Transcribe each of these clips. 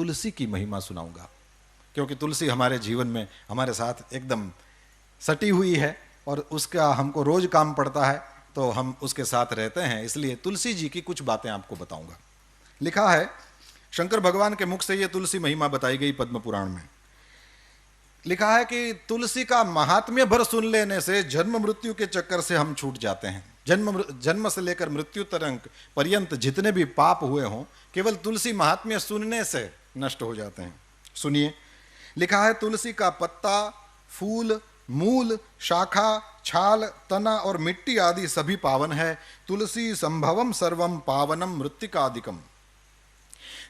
तुलसी की महिमा सुनाऊंगा, क्योंकि तुलसी हमारे जीवन में हमारे साथ एकदम सटी हुई है और उसका हमको रोज काम पड़ता है, तो हम उसके साथ रहते हैं, इसलिए तुलसी जी की कुछ बातें आपको बताऊंगा। लिखा है, शंकर भगवान के मुख से ये तुलसी महिमा बताई गई पद्म पुराण में। लिखा है कि तुलसी का महात्म्य भर सुन लेने से जन्म मृत्यु के चक्कर से हम छूट जाते हैं। जन्म से लेकर मृत्यु तक पर्यंत जितने भी पाप हुए हों, केवल तुलसी महात्म्य सुनने से नष्ट हो जाते हैं। सुनिए, लिखा है, तुलसी का पत्ता, फूल, मूल, शाखा, छाल, तना और मिट्टी आदि सभी पावन है। तुलसी संभवम सर्वम पावनम मृत्तिकादिकम।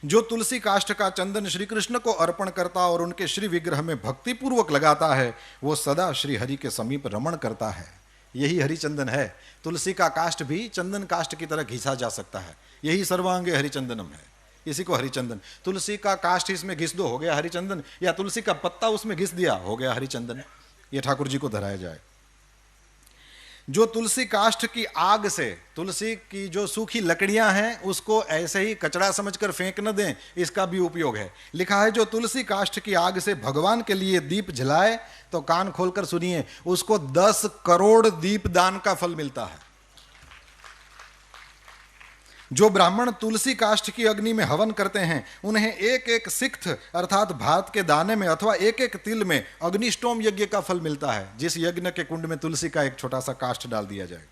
जो तुलसी काष्ठ का चंदन श्री कृष्ण को अर्पण करता और उनके श्री विग्रह में भक्ति पूर्वक लगाता है, वो सदा श्री हरि के समीप रमण करता है। यही हरिचंदन है। तुलसी का काष्ठ भी चंदन काष्ठ की तरह घिसा जा सकता है। यही सर्वांगे हरिचंदनम है, इसी को हरिचंदन। तुलसी का काष्ठ इसमें घिस दो, हो गया हरिचंदन, या तुलसी का पत्ता उसमें घिस दिया, हो गया हरिचंदन। ये ठाकुर जी को धराया जाए। जो तुलसी काष्ठ की आग से, तुलसी की जो सूखी लकड़ियां हैं उसको ऐसे ही कचरा समझकर फेंक न दें, इसका भी उपयोग है। लिखा है, जो तुलसी काष्ठ की आग से भगवान के लिए दीप जलाए, तो कान खोलकर सुनिए, उसको 10 करोड़ दीप दान का फल मिलता है। जो ब्राह्मण तुलसी काष्ठ की अग्नि में हवन करते हैं, उन्हें एक एक सिक्त अर्थात भात के दाने में अथवा एक एक तिल में अग्निष्टोम यज्ञ का फल मिलता है, जिस यज्ञ के कुंड में तुलसी का एक छोटा सा काष्ठ डाल दिया जाए।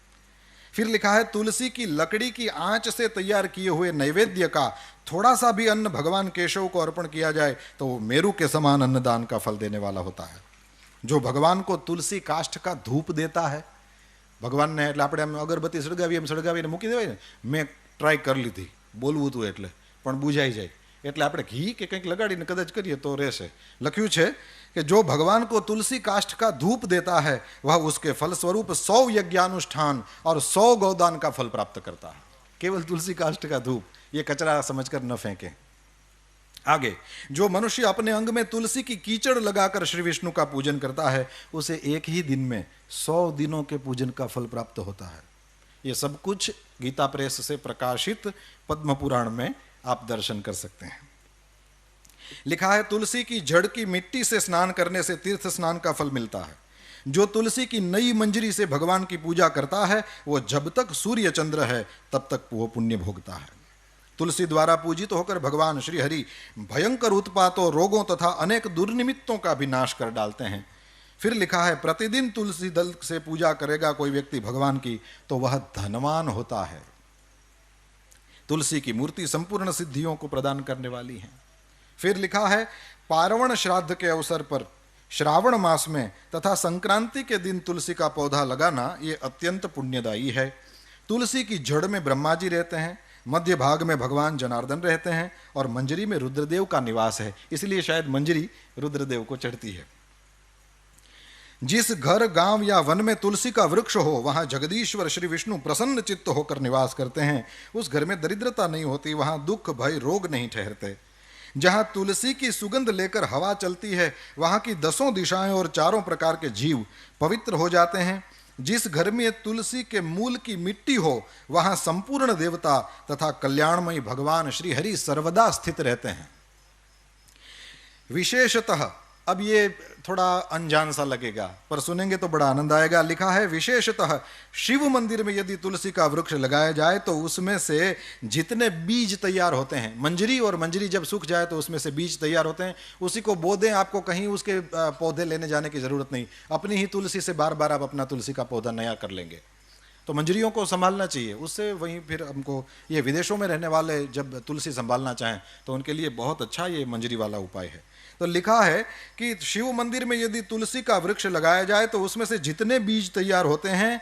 फिर लिखा है, तुलसी की लकड़ी की आंच से तैयार किए हुए नैवेद्य का थोड़ा सा भी अन्न भगवान केशव को अर्पण किया जाए तो वो मेरु के समान अन्नदान का फल देने वाला होता है। जो भगवान को तुलसी काष्ठ का धूप देता है, भगवान ने એટલે આપણે અગરબત્તી સળગાવીને મૂકી દેવાય ને, મેં ટ્રાય કરી લીધી બોલવું હતું એટલે, પણ બુઝાઈ જાય, એટલે આપણે ઘી કે કંઈક લગાડીને કદાચ કરીએ તો રહેશે। લખ્યું છે कि जो भगवान को तुलसी काष्ठ का धूप देता है, वह उसके फल स्वरूप 100 यज्ञानुष्ठान और 100 गौदान का फल प्राप्त करता है। केवल तुलसी काष्ठ का धूप, ये कचरा समझकर न फेंकें। आगे, जो मनुष्य अपने अंग में तुलसी की कीचड़ लगाकर श्री विष्णु का पूजन करता है, उसे एक ही दिन में 100 दिनों के पूजन का फल प्राप्त होता है। ये सब कुछ गीता प्रेस से प्रकाशित पद्म पुराण में आप दर्शन कर सकते हैं। लिखा है, तुलसी की जड़ की मिट्टी से स्नान करने से तीर्थ स्नान का फल मिलता है। जो तुलसी की नई मंजरी से भगवान की पूजा करता है, वो जब तक सूर्य चंद्र है तब तक वो पुण्य भोगता है। तुलसी द्वारा पूजित होकर भगवान श्री हरि भयंकर उत्पातों, रोगों तथा अनेक दुर्निमित्तों का भी नाश कर डालते हैं। फिर लिखा है, प्रतिदिन तुलसी दल से पूजा करेगा कोई व्यक्ति भगवान की, तो वह धनवान होता है। तुलसी की मूर्ति संपूर्ण सिद्धियों को प्रदान करने वाली है। फिर लिखा है, पार्वण श्राद्ध के अवसर पर श्रावण मास में तथा संक्रांति के दिन तुलसी का पौधा लगाना ये अत्यंत पुण्यदायी है। तुलसी की जड़ में ब्रह्मा जी रहते हैं, मध्य भाग में भगवान जनार्दन रहते हैं और मंजरी में रुद्रदेव का निवास है, इसलिए शायद मंजरी रुद्रदेव को चढ़ती है। जिस घर, गांव या वन में तुलसी का वृक्ष हो, वहां जगदीश्वर श्री विष्णु प्रसन्न चित्त होकर निवास करते हैं। उस घर में दरिद्रता नहीं होती, वहां दुख भय रोग नहीं ठहरते। जहां तुलसी की सुगंध लेकर हवा चलती है, वहां की 10 दिशाएं और 4 प्रकार के जीव पवित्र हो जाते हैं। जिस घर में तुलसी के मूल की मिट्टी हो, वहां संपूर्ण देवता तथा कल्याणमयी भगवान श्री हरि सर्वदा स्थित रहते हैं। विशेषतः, अब ये थोड़ा अनजान सा लगेगा, पर सुनेंगे तो बड़ा आनंद आएगा। लिखा है, विशेषतः शिव मंदिर में यदि तुलसी का वृक्ष लगाया जाए तो उसमें से जितने बीज तैयार होते हैं, मंजरी और मंजरी जब सूख जाए तो उसमें से बीज तैयार होते हैं, उसी को बो दें, आपको कहीं उसके पौधे लेने जाने की जरूरत नहीं। अपनी ही तुलसी से बार बार आप अपना तुलसी का पौधा नया कर लेंगे। तो मंजरियों को संभालना चाहिए, उससे वहीं फिर हमको, ये विदेशों में रहने वाले जब तुलसी संभालना चाहें तो उनके लिए बहुत अच्छा ये मंजरी वाला उपाय है। तो लिखा है कि शिव मंदिर में यदि तुलसी का वृक्ष लगाया जाए तो उसमें से जितने बीज तैयार होते हैं,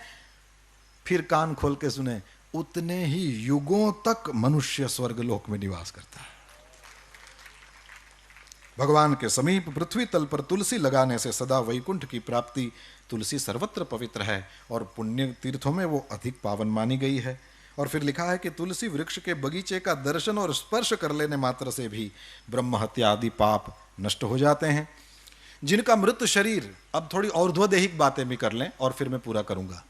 फिर कान खोल के सुने, उतने ही युगों तक मनुष्य स्वर्गलोक में निवास करता है। भगवान के समीप पृथ्वी तल पर तुलसी लगाने से सदा वैकुंठ की प्राप्ति। तुलसी सर्वत्र पवित्र है और पुण्य तीर्थों में वो अधिक पावन मानी गई है। और फिर लिखा है कि तुलसी वृक्ष के बगीचे का दर्शन और स्पर्श कर लेने मात्र से भी ब्रह्म हत्या आदि पाप नष्ट हो जाते हैं। जिनका मृत शरीर, अब थोड़ी और्ध्वदेहिक बातें भी कर लें और फिर मैं पूरा करूंगा।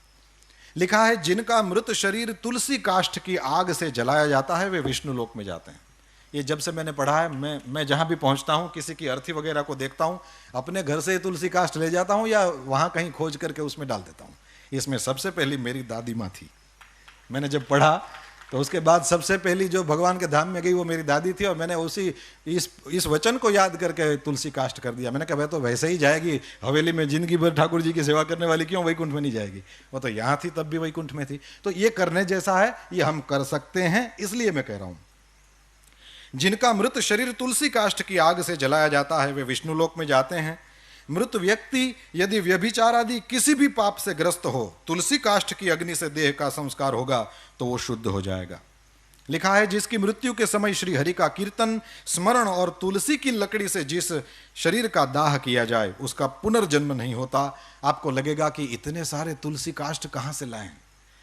लिखा है, जिनका मृत शरीर तुलसी काष्ठ की आग से जलाया जाता है, वे विष्णु लोक में जाते हैं। ये जब से मैंने पढ़ा है, मैं जहाँ भी पहुँचता हूँ, किसी की अर्थी वगैरह को देखता हूँ, अपने घर से तुलसी काष्ठ ले जाता हूँ या वहाँ कहीं खोज करके उसमें डाल देता हूँ। इसमें सबसे पहली मेरी दादी माँ थी। मैंने जब पढ़ा तो उसके बाद सबसे पहली जो भगवान के धाम में गई वो मेरी दादी थी, और मैंने उसी इस वचन को याद करके तुलसी काष्ठ कर दिया। मैंने कहा भाई तो वैसे ही जाएगी हवेली में, जिंदगी भर ठाकुर जी की सेवा करने वाली, क्यों वैकुंठ में नहीं जाएगी? वो तो यहाँ थी तब भी वैकुंठ में थी। तो ये करने जैसा है, ये हम कर सकते हैं, इसलिए मैं कह रहा हूँ। जिनका मृत शरीर तुलसी काष्ठ की आग से जलाया जाता है वे विष्णु लोक में जाते हैं। मृत व्यक्ति यदि व्यभिचार आदि किसी भी पाप से ग्रस्त हो, तुलसी काष्ठ की अग्नि से देह का संस्कार होगा तो वो शुद्ध हो जाएगा। लिखा है, जिसकी मृत्यु के समय श्री हरि का कीर्तन, स्मरण और तुलसी की लकड़ी से जिस शरीर का दाह किया जाए उसका पुनर्जन्म नहीं होता। आपको लगेगा कि इतने सारे तुलसी काष्ठ कहाँ से लाएं,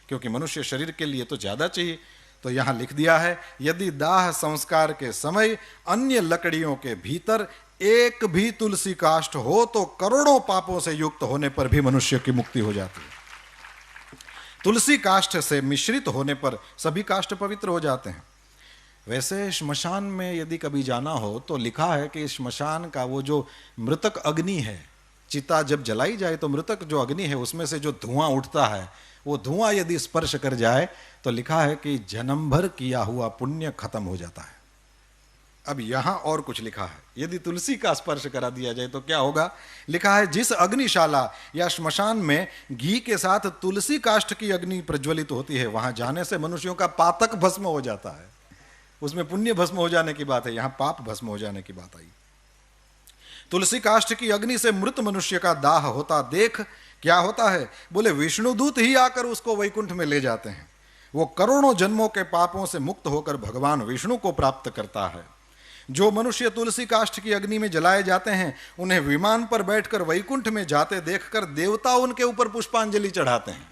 क्योंकि मनुष्य शरीर के लिए तो ज्यादा चाहिए। तो यहां लिख दिया है, यदि दाह संस्कार के समय अन्य लकड़ियों के भीतर एक भी तुलसी काष्ठ हो तो करोड़ों पापों से युक्त होने पर भी मनुष्य की मुक्ति हो जाती है। तुलसी काष्ठ से मिश्रित होने पर सभी काष्ठ पवित्र हो जाते हैं। वैसे श्मशान में यदि कभी जाना हो तो लिखा है कि श्मशान का वो जो मृतक अग्नि है, चिता जब जलाई जाए तो मृतक जो अग्नि है उसमें से जो धुआं उठता है, वो धुआं यदि स्पर्श कर जाए तो लिखा है कि जन्म भर किया हुआ पुण्य खत्म हो जाता है। अब यहां और कुछ लिखा है, यदि तुलसी का स्पर्श करा दिया जाए तो क्या होगा? लिखा है, जिस अग्निशाला या श्मशान में घी के साथ तुलसी काष्ठ की अग्नि प्रज्वलित होती है, वहां जाने से मनुष्यों का पातक भस्म हो जाता है। उसमें पुण्य भस्म हो जाने की बात है, यहां पाप भस्म हो जाने की बात आई। तुलसी काष्ठ की अग्नि से मृत मनुष्य का दाह होता देख क्या होता है? बोले विष्णुदूत ही आकर उसको वैकुंठ में ले जाते हैं। वो करोड़ों जन्मों के पापों से मुक्त होकर भगवान विष्णु को प्राप्त करता है। जो मनुष्य तुलसी काष्ठ की अग्नि में जलाए जाते हैं उन्हें विमान पर बैठकर वैकुंठ में जाते देखकर देवता उनके ऊपर पुष्पांजलि चढ़ाते हैं।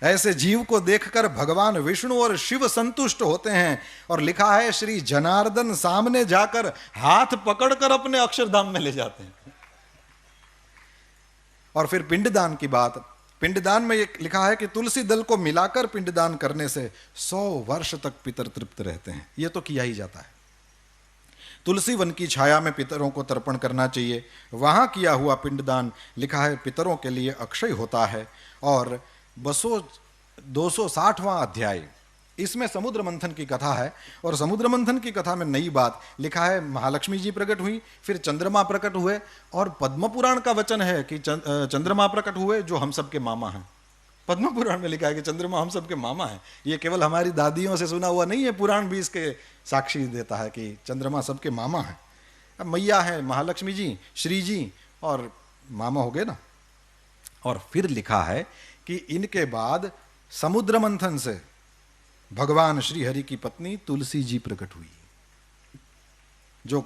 ऐसे जीव को देखकर भगवान विष्णु और शिव संतुष्ट होते हैं, और लिखा है, श्री जनार्दन सामने जाकर हाथ पकड़कर अपने अक्षरधाम में ले जाते हैं। और फिर पिंडदान की बात, पिंडदान में लिखा है कि तुलसी दल को मिलाकर पिंडदान करने से 100 वर्ष तक पितर तृप्त रहते हैं। यह तो किया ही जाता है। तुलसी वन की छाया में पितरों को तर्पण करना चाहिए। वहां किया हुआ पिंडदान लिखा है पितरों के लिए अक्षय होता है। और 260वां अध्याय, इसमें समुद्र मंथन की कथा है, और समुद्र मंथन की कथा में नई बात लिखा है, महालक्ष्मी जी प्रकट हुई, फिर चंद्रमा प्रकट हुए, और पद्म पुराण का वचन है कि चंद्रमा प्रकट हुए जो हम सबके मामा हैं। पद्म पुराण में लिखा है कि चंद्रमा हम सबके मामा हैं। ये केवल हमारी दादियों से सुना हुआ नहीं है, पुराण भी इसके साक्षी देता है कि चंद्रमा सबके मामा हैं। अब मैया है महालक्ष्मी जी, श्री जी, और मामा हो गए ना। और फिर लिखा है कि इनके बाद समुद्र मंथन से भगवान श्री हरि की पत्नी तुलसी जी प्रकट हुई, जो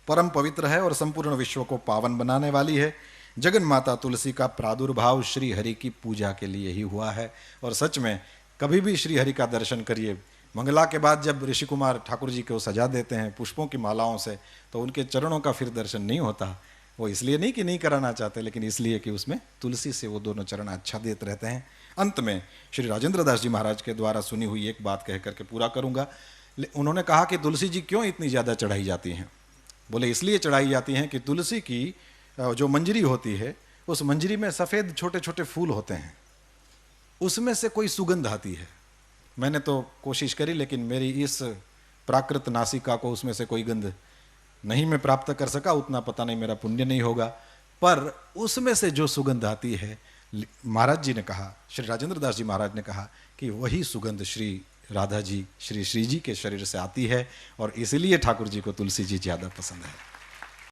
परम पवित्र है और संपूर्ण विश्व को पावन बनाने वाली है। जगन माता तुलसी का प्रादुर्भाव श्री हरि की पूजा के लिए ही हुआ है। और सच में कभी भी श्री हरि का दर्शन करिए, मंगला के बाद जब ऋषि कुमार ठाकुर जी को सजा देते हैं पुष्पों की मालाओं से, तो उनके चरणों का फिर दर्शन नहीं होता। वो इसलिए नहीं कि नहीं कराना चाहते, लेकिन इसलिए कि उसमें तुलसी से वो दोनों चरण आच्छादित रहते हैं। अंत में श्री राजेंद्र दास जी महाराज के द्वारा सुनी हुई एक बात कह करके पूरा करूंगा। उन्होंने कहा कि तुलसी जी क्यों इतनी ज़्यादा चढ़ाई जाती हैं? बोले इसलिए चढ़ाई जाती हैं कि तुलसी की जो मंजरी होती है, उस मंजरी में सफ़ेद छोटे छोटे फूल होते हैं, उसमें से कोई सुगंध आती है। मैंने तो कोशिश करी, लेकिन मेरी इस प्राकृत नासिका को उसमें से कोई गंध नहीं मैं प्राप्त कर सका। उतना पता नहीं मेरा पुण्य नहीं होगा, पर उसमें से जो सुगंध आती है, महाराज जी ने कहा, श्री राजेंद्र दास जी महाराज ने कहा कि वही सुगंध श्री राधा जी, श्री श्री जी के शरीर से आती है, और इसीलिए ठाकुर जी को तुलसी जी ज़्यादा पसंद है।